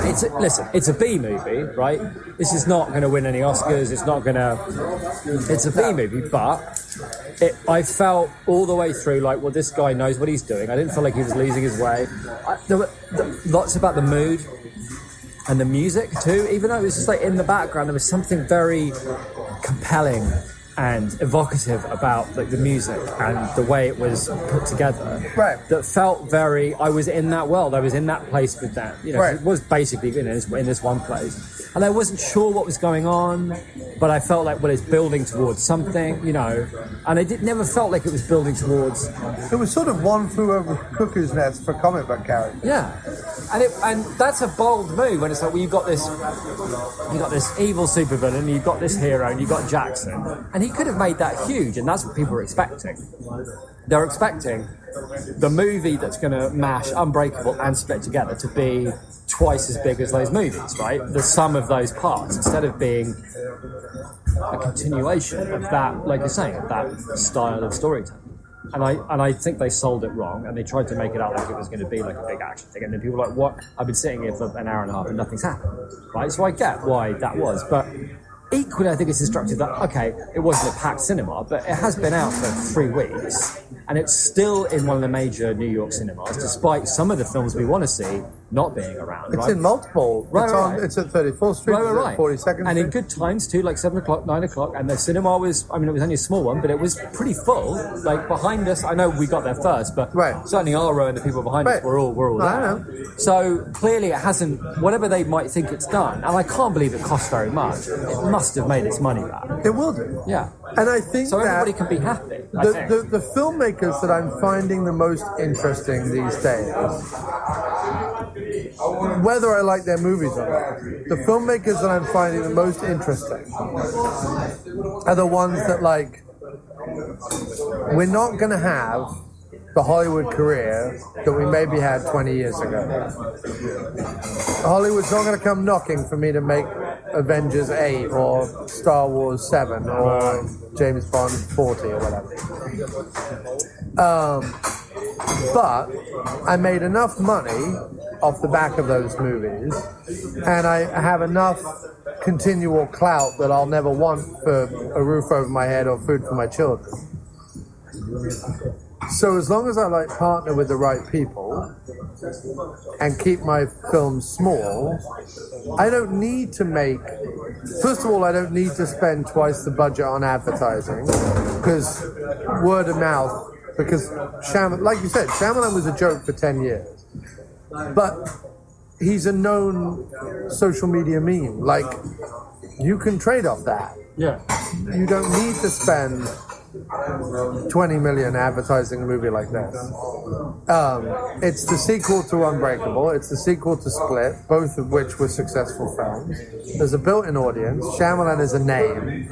it's a B movie, right? This is not going to win any Oscars. It's a B movie, but I felt all the way through like, well, this guy knows what he's doing. I didn't feel like he was losing his way. There were lots about the mood and the music too, even though it was just like in the background, there was something very compelling and evocative about like the music and the way it was put together. Right. That felt very, I was in that world, I was in that place with that. You know, right. It was basically in this one place. And I wasn't sure what was going on, but I felt like, well, it's building towards something, you know. And it never felt like it was building towards... It was sort of one flew over cuckoo's nest for comic book characters. Yeah. And that's a bold move when it's like, well, you've got this evil supervillain, you've got this hero, and you've got Jackson. And he could have made that huge, and that's what people were expecting. They're expecting the movie that's going to mash Unbreakable and Split together to be twice as big as those movies, right? The sum of those parts, instead of being a continuation of that, like you're saying, of that style of storytelling. And I think they sold it wrong, and they tried to make it out like it was going to be like a big action thing. And then people were like, what? I've been sitting here for an hour and a half and nothing's happened, right? So I get why that was, but equally I think it's instructive that, okay, it wasn't a packed cinema, but it has been out for 3 weeks, and it's still in one of the major New York cinemas, despite some of the films we want to see not being around. It's in multiple. It's at 34th Street, right. 42nd Street. And in good times too, like 7 o'clock, 9 o'clock, and the cinema was, I mean, it was only a small one, but it was pretty full. Like behind us, I know we got there first, but certainly our row and the people behind us were all there. So clearly it hasn't, whatever they might think it's done, and I can't believe it cost very much, it must have made its money back. It will do. Yeah. And I think so everybody that can be happy. The filmmakers that I'm finding the most interesting these days, whether I like their movies or not, the filmmakers that I'm finding the most interesting are the ones that like, we're not going to have the Hollywood career that we maybe had 20 years ago. Hollywood's not going to come knocking for me to make Avengers 8 or Star Wars 7 or James Bond 40 or whatever. But I made enough money off the back of those movies, and I have enough continual clout that I'll never want for a roof over my head or food for my children. So as long as I like partner with the right people and keep my films small, I don't need to make... First of all, I don't need to spend twice the budget on advertising, because word of mouth, because Shyamalan, like you said, Shyamalan was a joke for 10 years. But he's a known social media meme. Like, you can trade off that. Yeah. You don't need to spend 20 million advertising a movie like this. It's the sequel to Unbreakable. It's the sequel to Split, both of which were successful films. There's a built-in audience. Shyamalan is a name.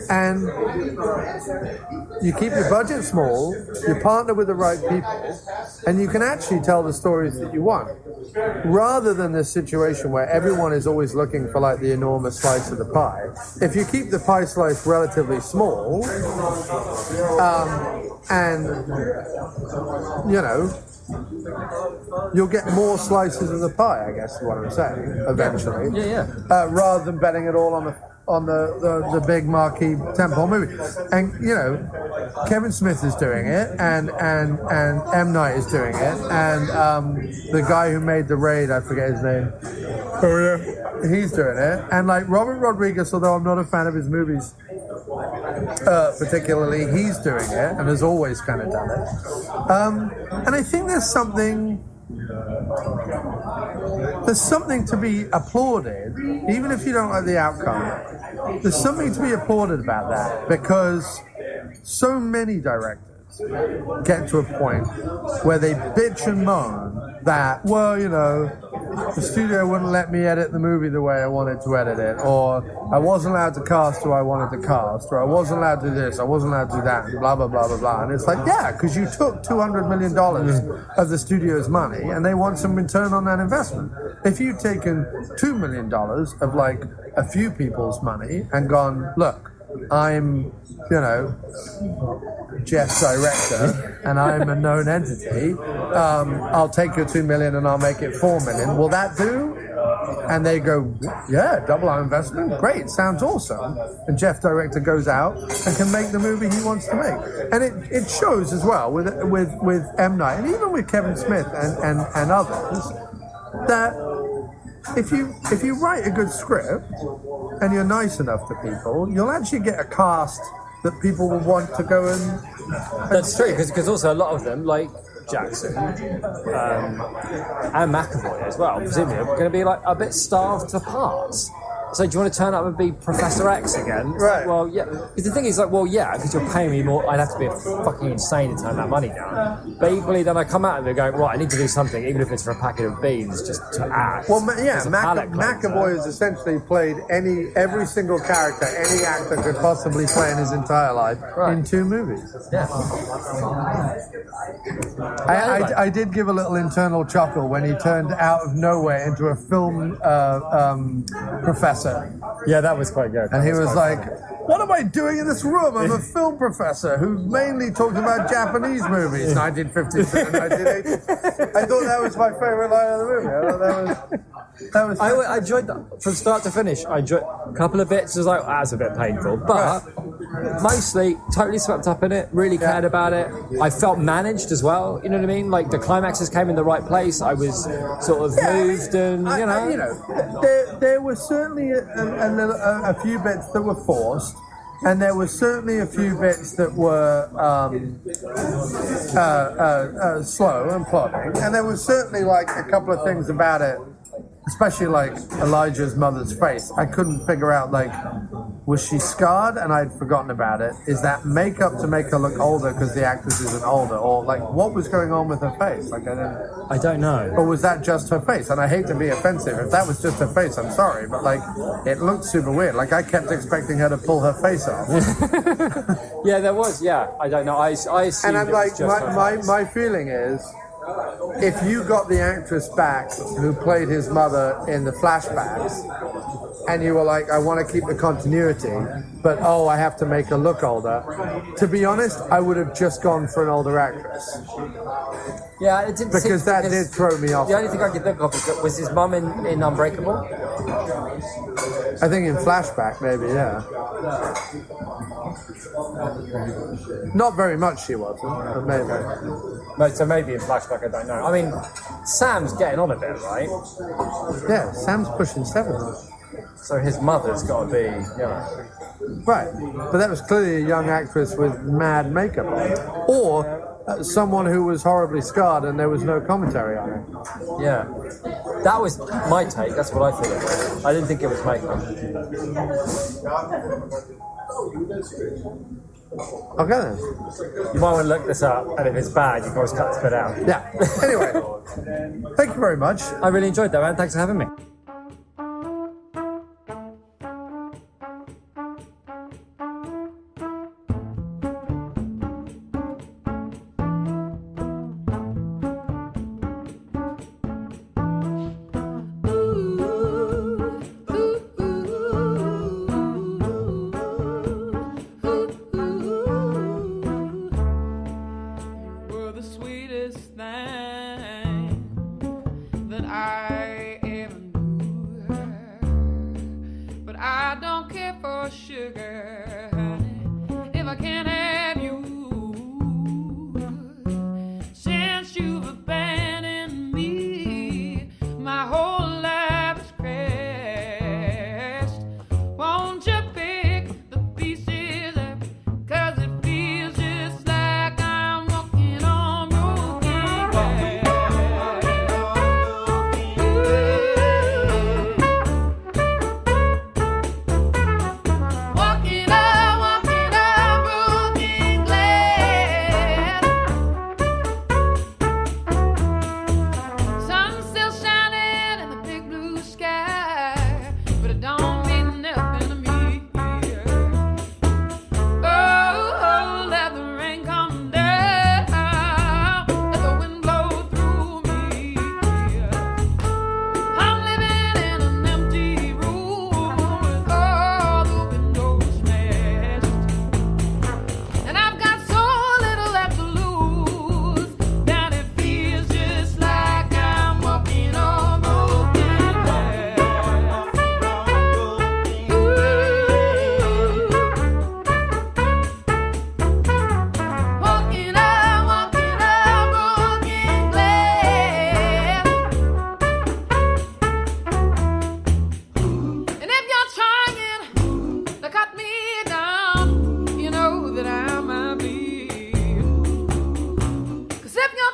And you keep your budget small, you partner with the right people, and you can actually tell the stories that you want. Rather than this situation where everyone is always looking for like the enormous slice of the pie. If you keep the pie slice relatively small, and you know, you'll get more slices of the pie, I guess is what I'm saying, eventually. Rather than betting it all on the big marquee tentpole movie. And you know, Kevin Smith is doing it, and M. Night is doing it, and the guy who made The Raid, I forget his name. Oh yeah, he's doing it, and like Robert Rodriguez, although I'm not a fan of his movies particularly, he's doing it, and has always kind of done it. And I think there's something to be applauded, even if you don't like the outcome. There's something to be applauded about that, because so many directors get to a point where they bitch and moan that, well, you know, the studio wouldn't let me edit the movie the way I wanted to edit it, or I wasn't allowed to cast who I wanted to cast, or I wasn't allowed to do this, I wasn't allowed to do that, and blah, blah, blah, blah, blah. And it's like, yeah, because you took $200 million of the studio's money, and they want some return on that investment. If you'd taken $2 million of, like, a few people's money and gone, look, I'm, you know, Jeff's director, and I'm a known entity. I'll take your $2 million and I'll make it $4 million. Will that do? And they go, yeah, double our investment. Great, sounds awesome. And Jeff director goes out and can make the movie he wants to make. And it shows as well with M. Night, and even with Kevin Smith and others, that if you write a good script and you're nice enough to people, you'll actually get a cast that people will want to go and That's true, because also a lot of them, like Jackson and McAvoy as well, presumably are going to be like a bit starved for parts. So do you want to turn up and be Professor X again? It's right. Like, well, yeah. Because the thing is, like, well, yeah, because you're paying me more. I'd have to be fucking insane to turn that money down. But equally, then I come out of it going, right, I need to do something, even if it's for a packet of beans, just to act. Well, yeah, McAvoy has essentially played every single character any actor could possibly play in his entire life in 2 movies. Yeah. I did give a little internal chuckle when he turned out of nowhere into a film professor. Yeah, that was quite good. And he was like, what am I doing in this room? I'm a film professor who mainly talks about Japanese movies, 1950s and 1980s. I thought that was my favorite line of the movie. I thought that was I enjoyed that from start to finish. I enjoyed a couple of bits. I was like, that's a bit painful, but mostly totally swept up in it. Really cared about it. I felt managed as well. You know what I mean? Like the climaxes came in the right place. I was sort of moved, and you know, there were certainly a few bits that were forced. And there were certainly a few bits that were slow and plodding. And there was certainly like a couple of things about it, especially like Elijah's mother's face. I couldn't figure out, like, was she scarred and I'd forgotten about it? Is that makeup to make her look older because the actress isn't older? Or like, what was going on with her face? Like, I don't know. Or was that just her face? And I hate to be offensive. If that was just her face, I'm sorry. But like, it looked super weird. Like, I kept expecting her to pull her face off. Yeah, there was. Yeah, I don't know. I assumed. And I'm like, my feeling is, if you got the actress back who played his mother in the flashbacks, and you were like, I want to keep the continuity, but I have to make her look older. To be honest, I would have just gone for an older actress. Yeah, it didn't. Because that did throw me off. The only thing I could think of was his mum in Unbreakable. I think in flashback, maybe, yeah. Not very much she wasn't, but maybe. So maybe in flashback, I don't know. I mean, Sam's getting on a bit, right? Yeah, Sam's pushing 70. So his mother's got to be, you know. Right, but that was clearly a young actress with mad makeup on. Or someone who was horribly scarred and there was no commentary on it. Yeah. That was my take. That's what I thought it was. I didn't think it was makeup. Okay then. You might want to look this up, and if it's bad, you can always cut this bit out. Yeah. Anyway, thank you very much. I really enjoyed that, man. Thanks for having me.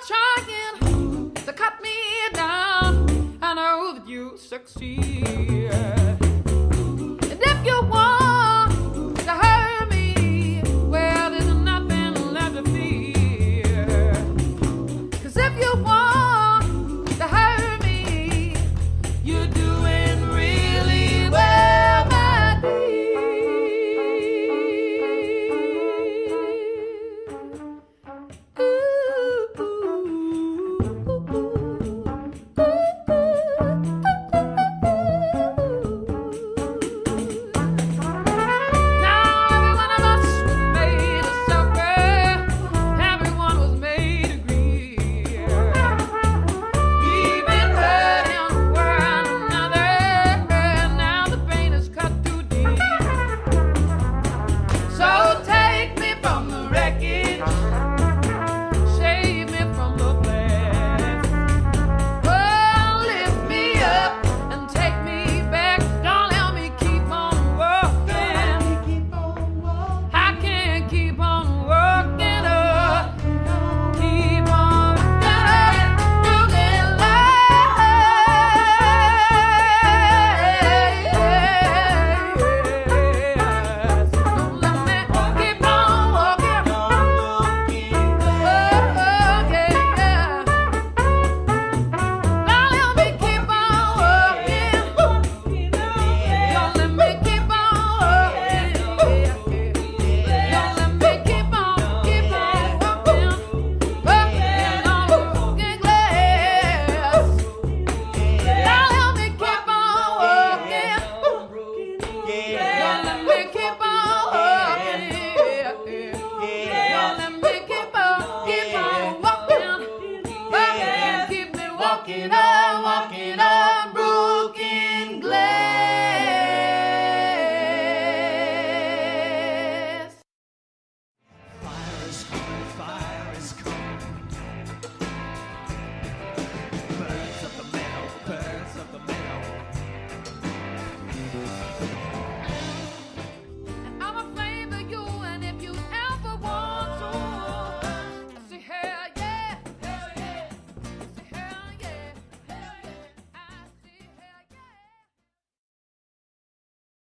Trying to cut me down, I know that you succeed.